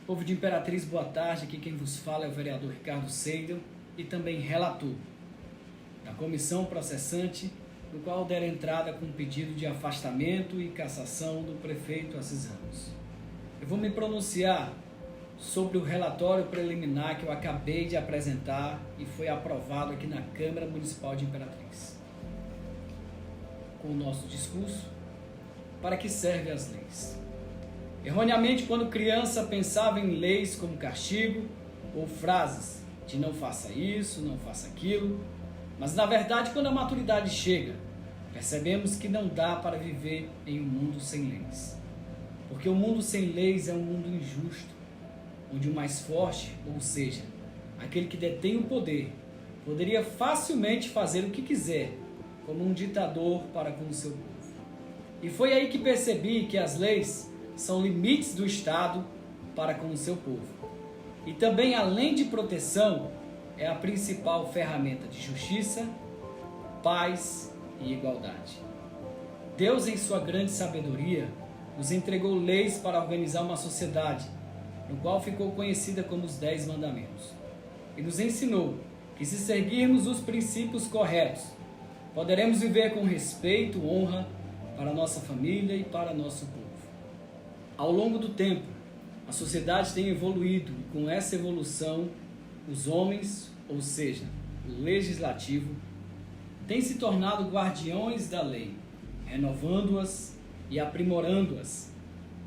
Povo de Imperatriz, boa tarde. Aqui quem vos fala é o vereador Ricardo Seidel e também relator da comissão processante, no qual der entrada com um pedido de afastamento e cassação do prefeito Assis Ramos. Eu vou me pronunciar sobre o relatório preliminar que eu acabei de apresentar e foi aprovado aqui na Câmara Municipal de Imperatriz. Com o nosso discurso, para que servem as leis? Erroneamente, quando criança, pensava em leis como castigo ou frases de não faça isso, não faça aquilo, mas na verdade, quando a maturidade chega, percebemos que não dá para viver em um mundo sem leis. Porque o mundo sem leis é um mundo injusto, onde o mais forte, ou seja, aquele que detém o poder, poderia facilmente fazer o que quiser, como um ditador para com o seu povo. E foi aí que percebi que as leis são limites do Estado para com o seu povo. E também, além de proteção, é a principal ferramenta de justiça, paz e igualdade. Deus, em sua grande sabedoria, nos entregou leis para organizar uma sociedade, no qual ficou conhecida como os 10 Mandamentos. E nos ensinou que, se seguirmos os princípios corretos, poderemos viver com respeito, honra para nossa família e para nosso povo. Ao longo do tempo, a sociedade tem evoluído e com essa evolução, os homens, ou seja, o legislativo, têm se tornado guardiões da lei, renovando-as e aprimorando-as,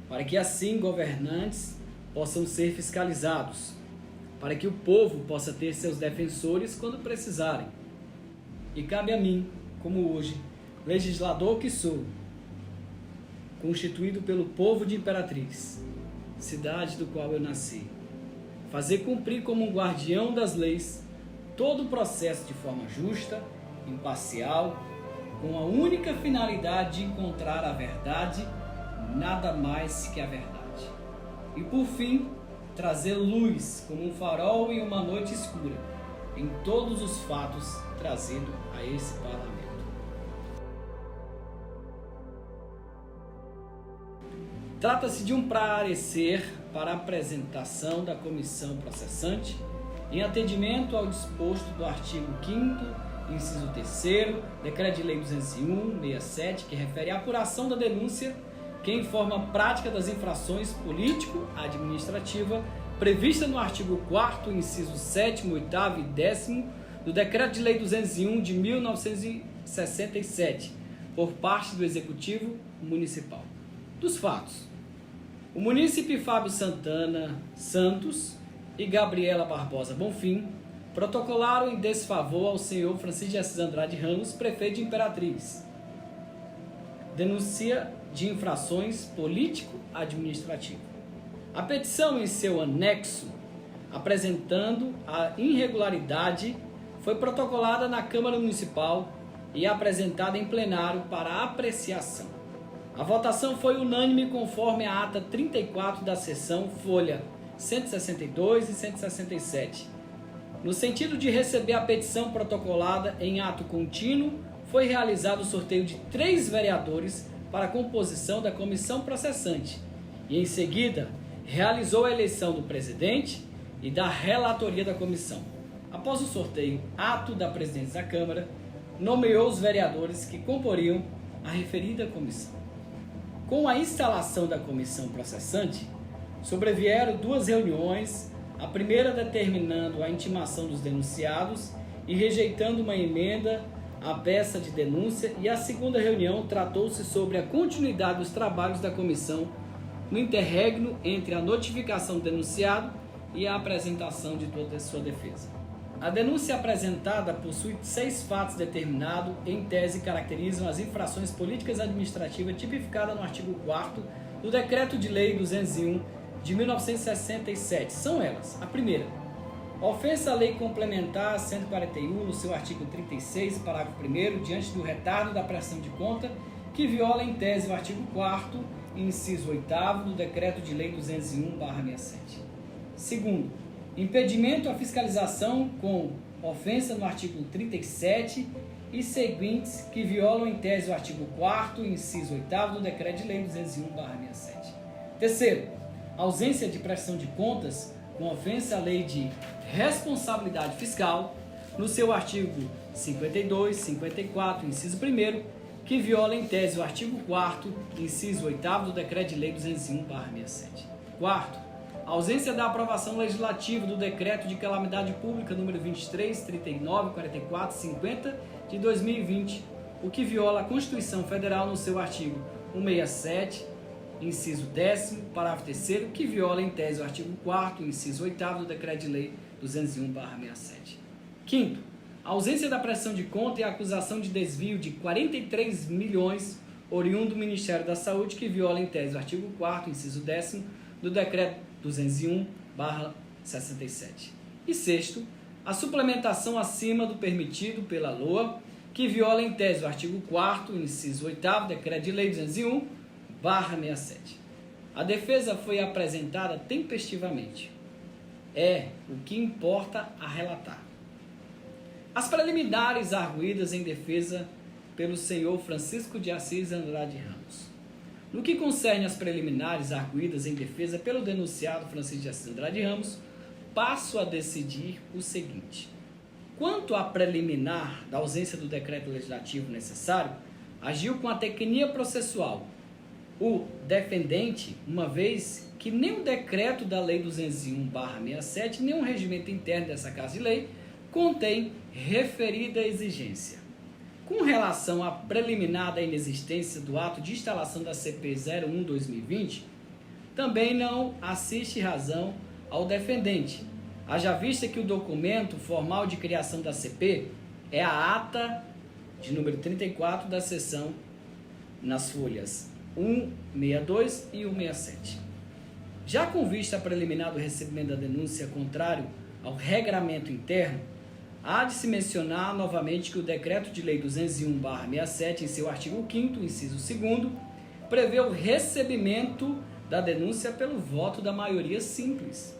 para que assim governantes possam ser fiscalizados, para que o povo possa ter seus defensores quando precisarem. E cabe a mim, como hoje, legislador que sou, constituído pelo povo de Imperatriz, cidade do qual eu nasci, fazer cumprir como um guardião das leis todo o processo de forma justa, imparcial, com a única finalidade de encontrar a verdade, nada mais que a verdade. E por fim, trazer luz como um farol em uma noite escura, em todos os fatos trazidos a esse parlamento. Trata-se de um parecer para apresentação da comissão processante em atendimento ao disposto do artigo 5º, inciso 3º, Decreto de Lei 201/67, que refere à apuração da denúncia que informa a prática das infrações político-administrativa prevista no artigo 4º, inciso 7º, 8º e 10º do Decreto de Lei 201 de 1967, por parte do Executivo Municipal. Dos fatos: o munícipe Fábio Santana Santos e Gabriela Barbosa Bonfim protocolaram em desfavor ao senhor Francisco de Assis Andrade Ramos, prefeito de Imperatriz, denúncia de infrações político-administrativas. A petição em seu anexo, apresentando a irregularidade, foi protocolada na Câmara Municipal e apresentada em plenário para apreciação. A votação foi unânime conforme a ata 34 da sessão, folha 162 e 167. No sentido de receber a petição protocolada em ato contínuo, foi realizado o sorteio de 3 vereadores para a composição da comissão processante e, em seguida, realizou a eleição do presidente e da relatoria da comissão. Após o sorteio, ato da presidência da Câmara, nomeou os vereadores que comporiam a referida comissão. Com a instalação da comissão processante, sobrevieram 2 reuniões, a primeira determinando a intimação dos denunciados e rejeitando uma emenda à peça de denúncia, e a segunda reunião tratou-se sobre a continuidade dos trabalhos da comissão no interregno entre a notificação do denunciado e a apresentação de toda a sua defesa. A denúncia apresentada possui 6 fatos determinados, em tese caracterizam as infrações políticas administrativas tipificadas no artigo 4º do Decreto de Lei 201 de 1967. São elas: a primeira, ofensa à Lei Complementar 141, no seu artigo 36, parágrafo 1º, diante do retardo da prestação de conta, que viola em tese o artigo 4º, inciso 8º do Decreto de Lei 201/67. Segundo, impedimento à fiscalização com ofensa no artigo 37 e seguintes, que violam em tese o artigo 4º, inciso 8º do Decreto de Lei 201/67. Terceiro, ausência de prestação de contas com ofensa à lei de responsabilidade fiscal, no seu artigo 52, 54, inciso 1º, que viola em tese o artigo 4º, inciso 8º do Decreto de Lei 201/67. Quarto, ausência da aprovação legislativa do Decreto de Calamidade Pública número 23, 39, 44, 50 de 2020, o que viola a Constituição Federal no seu artigo 167, inciso 10º, parágrafo 3º, que viola em tese o artigo 4º, inciso 8º do Decreto de Lei 201/67. Quinto, ausência da prestação de conta e a acusação de desvio de 43 milhões oriundo do Ministério da Saúde, que viola em tese o artigo 4º, inciso 10º do Decreto 201/67. E sexto, a suplementação acima do permitido pela LOA, que viola em tese o artigo 4º, inciso 8º, Decreto de Lei 201/67. A defesa foi apresentada tempestivamente. É o que importa a relatar. As preliminares arguidas em defesa pelo senhor Francisco de Assis Andrade Ramos. No que concerne às preliminares arguidas em defesa pelo denunciado Francisco de Assis Andrade Ramos, passo a decidir o seguinte. Quanto à preliminar da ausência do decreto legislativo necessário, agiu com a tecnia processual o defendente, uma vez que nem o decreto da Lei 201/67, nem o regimento interno dessa Casa de Lei contém referida exigência. Com relação à preliminar da inexistência do ato de instalação da CP 01/2020, também não assiste razão ao defendente, haja vista que o documento formal de criação da CP é a ata de número 34 da seção nas folhas 162 e 167. Já com vista a preliminar do recebimento da denúncia contrário ao regramento interno, há de se mencionar novamente que o Decreto de Lei 201/67, em seu artigo 5º, inciso 2º, prevê o recebimento da denúncia pelo voto da maioria simples.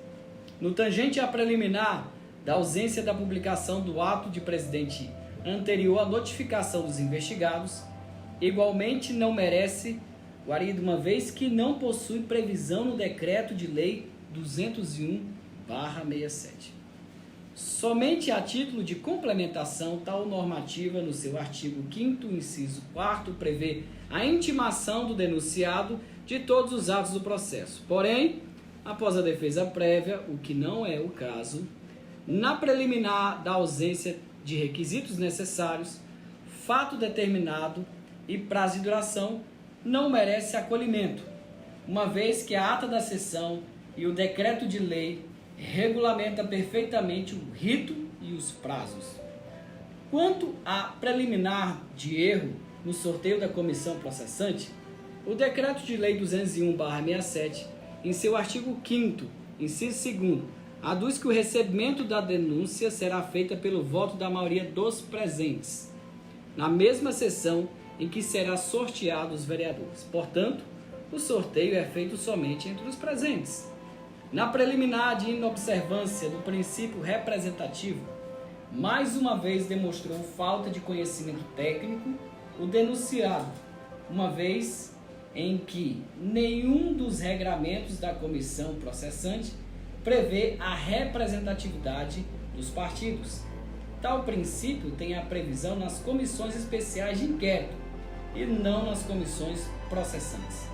No tangente à preliminar da ausência da publicação do ato de presidente anterior à notificação dos investigados, igualmente não merece guarida, uma vez que não possui previsão no Decreto de Lei 201/67. Somente a título de complementação, tal normativa, no seu artigo 5º, inciso 4º, prevê a intimação do denunciado de todos os atos do processo. Porém, após a defesa prévia, o que não é o caso, na preliminar da ausência de requisitos necessários, fato determinado e prazo de duração não merece acolhimento, uma vez que a ata da sessão e o decreto de lei regulamenta perfeitamente o rito e os prazos. Quanto à preliminar de erro no sorteio da comissão processante, o Decreto de Lei 201/67, em seu artigo 5º, inciso 2º, aduz que o recebimento da denúncia será feita pelo voto da maioria dos presentes, na mesma sessão em que será sorteado os vereadores. Portanto, o sorteio é feito somente entre os presentes. Na preliminar de inobservância do princípio representativo, mais uma vez demonstrou falta de conhecimento técnico o denunciado, uma vez em que nenhum dos regramentos da comissão processante prevê a representatividade dos partidos. Tal princípio tem a previsão nas comissões especiais de inquérito e não nas comissões processantes.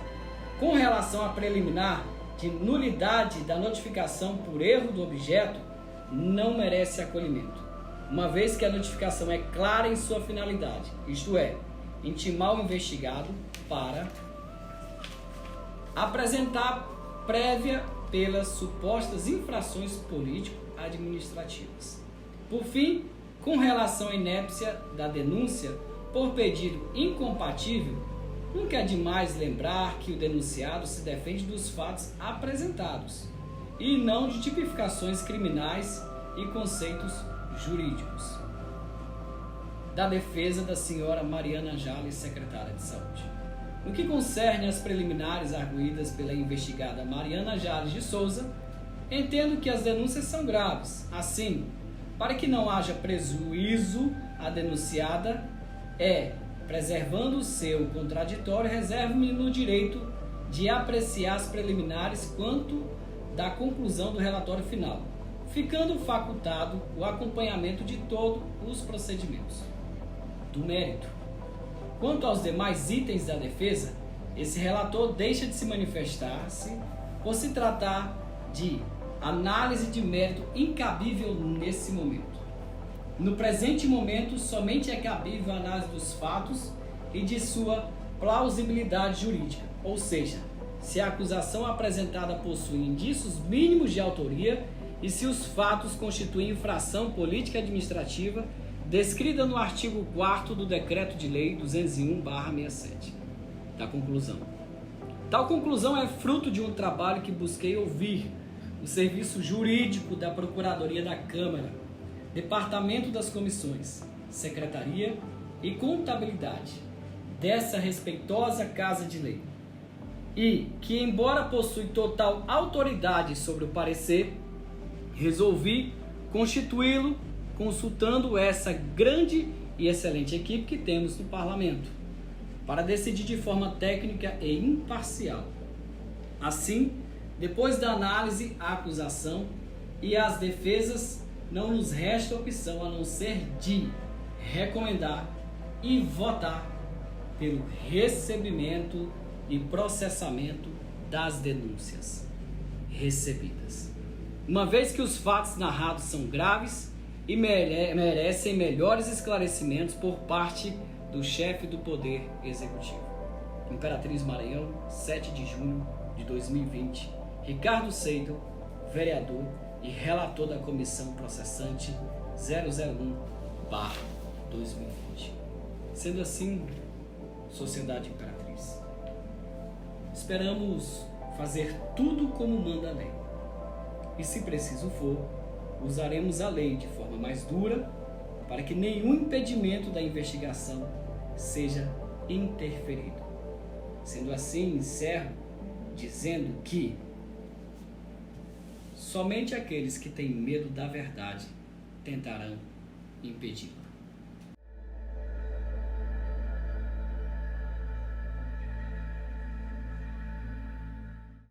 Com relação à preliminar de nulidade da notificação por erro do objeto, não merece acolhimento, uma vez que a notificação é clara em sua finalidade, isto é, intimar o investigado para apresentar prévia pelas supostas infrações político-administrativas. Por fim, com relação à inépcia da denúncia por pedido incompatível, nunca é demais lembrar que o denunciado se defende dos fatos apresentados e não de tipificações criminais e conceitos jurídicos. Da defesa da senhora Mariana Jales, secretária de Saúde. No que concerne às preliminares arguídas pela investigada Mariana Jales de Souza, entendo que as denúncias são graves. Assim, para que não haja prejuízo à denunciada, preservando o seu contraditório, reservo-me no direito de apreciar as preliminares quanto da conclusão do relatório final, ficando facultado o acompanhamento de todos os procedimentos do mérito. Quanto aos demais itens da defesa, esse relator deixa de se manifestar-se por se tratar de análise de mérito incabível nesse momento. No presente momento, somente é cabível a análise dos fatos e de sua plausibilidade jurídica, ou seja, se a acusação apresentada possui indícios mínimos de autoria e se os fatos constituem infração política administrativa descrita no artigo 4º do Decreto de Lei 201/67. Da conclusão. Tal conclusão é fruto de um trabalho que busquei ouvir o Serviço Jurídico da Procuradoria da Câmara, Departamento das Comissões, Secretaria e Contabilidade dessa respeitosa Casa de Lei, e que, embora possui total autoridade sobre o parecer, resolvi constituí-lo consultando essa grande e excelente equipe que temos no Parlamento, para decidir de forma técnica e imparcial. Assim, depois da análise, a acusação e as defesas, não nos resta opção a não ser de recomendar e votar pelo recebimento e processamento das denúncias recebidas, uma vez que os fatos narrados são graves e merecem melhores esclarecimentos por parte do chefe do Poder Executivo. Imperatriz Maranhão, 7 de junho de 2020. Ricardo Seidel, vereador e relator da Comissão Processante 001/2020. Sendo assim, Sociedade Imperatriz, esperamos fazer tudo como manda a lei. E se preciso for, usaremos a lei de forma mais dura para que nenhum impedimento da investigação seja interferido. Sendo assim, encerro dizendo que somente aqueles que têm medo da verdade tentarão impedi-la.